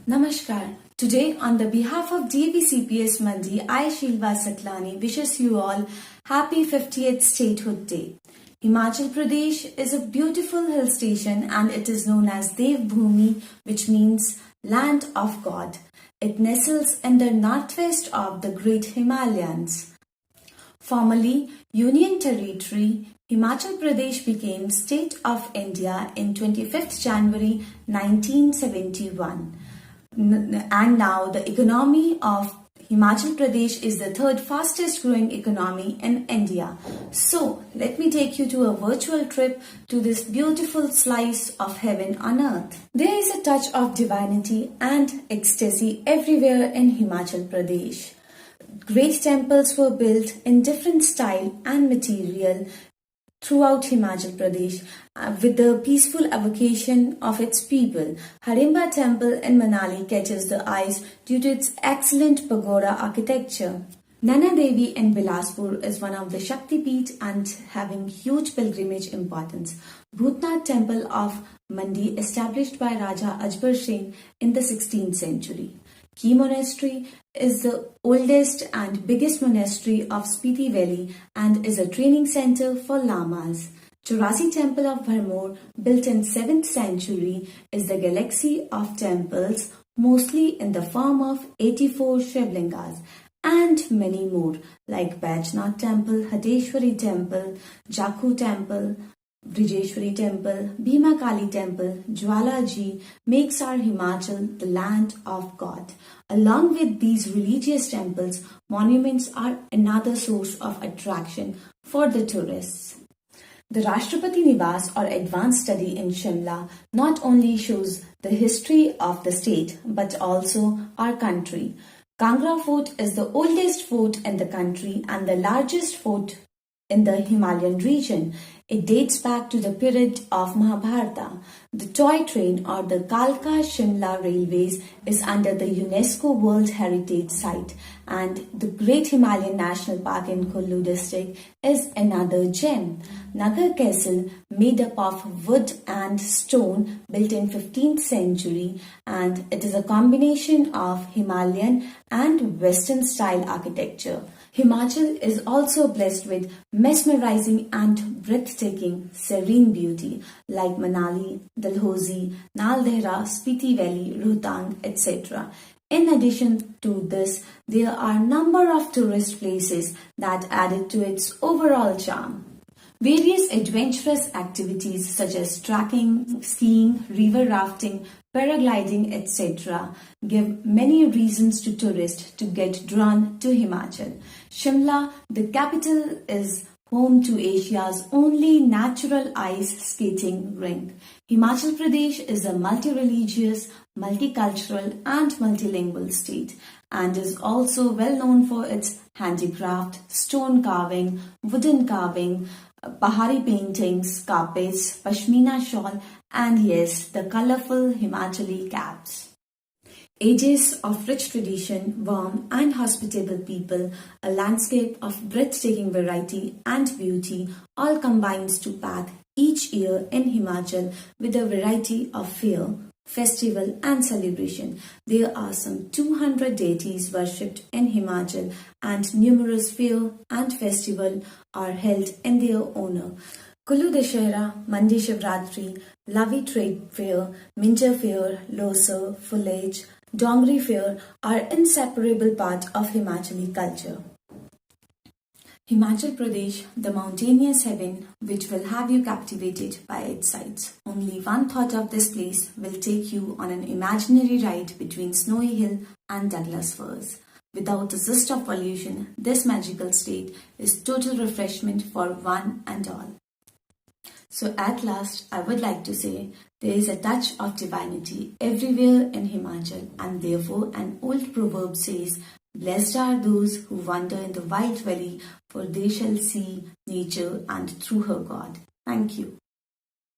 Namaskar. Today, on the behalf of DAV Mandi, I, Shilva Saklani, wishes you all happy 50th Statehood Day. Himachal Pradesh is a beautiful hill station and it is known as Dev Bhumi, which means land of God. It nestles in the northwest of the Great Himalayas. Formerly Union Territory, Himachal Pradesh became State of India in 25th January 1971. And now the economy of Himachal Pradesh is the third fastest growing economy in India. So let me take you to a virtual trip to this beautiful slice of heaven on earth. There is a touch of divinity and ecstasy everywhere in Himachal Pradesh. Great temples were built in different style and material throughout Himachal Pradesh with the peaceful evocation of its people. Harimba Temple in Manali catches the eyes due to its excellent pagoda architecture. Nana Devi in Bilaspur is one of the Shakti Peeth and having huge pilgrimage importance. Bhutnath Temple of Mandi established by Raja Ajbar Singh in the 16th century. Key Monastery is the oldest and biggest monastery of Spiti Valley and is a training center for lamas. Chaurasi Temple of Bharmor, built in 7th century, is the galaxy of temples, mostly in the form of 84 Shivlingas, and many more like Bajnath Temple, Hateshwari Temple, Jakhu Temple, Brijeshwari Temple, Bhima Kali Temple, Jwalaji makes our Himachal the land of God. Along with these religious temples, monuments are another source of attraction for the tourists. The Rashtrapati Niwas or advanced study in Shimla not only shows the history of the state but also our country. Kangra Fort is the oldest fort in the country and the largest fort in the Himalayan region. It dates back to the period of Mahabharata. The toy train or the Kalka Shimla Railways is under the UNESCO World Heritage Site, and the Great Himalayan National Park in Kullu district is another gem. Nagar Castle, made up of wood and stone, built in 15th century, and it is a combination of Himalayan and Western style architecture. Himachal is also blessed with mesmerizing and breathtaking serene beauty like Manali, Dalhousie, Naldehra, Spiti Valley, Rohtang, etc. In addition to this, there are a number of tourist places that added to its overall charm. Various adventurous activities such as trekking, skiing, river rafting, paragliding, etc. give many reasons to tourists to get drawn to Himachal. Shimla, the capital, is home to Asia's only natural ice skating rink. Himachal Pradesh is a multi-religious, multicultural and multilingual state and is also well known for its handicraft, stone carving, wooden carving, Pahari paintings, carpets, Pashmina shawl and yes, the colorful Himachali caps. Ages of rich tradition, warm and hospitable people, a landscape of breathtaking variety and beauty all combines to pack each year in Himachal with a variety of fair, festival and celebration. There are some 200 deities worshipped in Himachal and numerous fair and festival are held in their honor. Kullu Dashera, Mandi Shivratri, Lavi Trade Fair, Minjar Fair, Losar, Foliage, Dongri Fair are inseparable part of Himachali culture. Himachal Pradesh, the mountainous heaven which will have you captivated by its sights. Only one thought of this place will take you on an imaginary ride between Snowy Hill and Douglas Firs. Without the zest of pollution, this magical state is total refreshment for one and all. So at last, I would like to say, there is a touch of divinity everywhere in Himachal and therefore an old proverb says, blessed are those who wander in the wild valley, for they shall see nature and through her God. Thank you.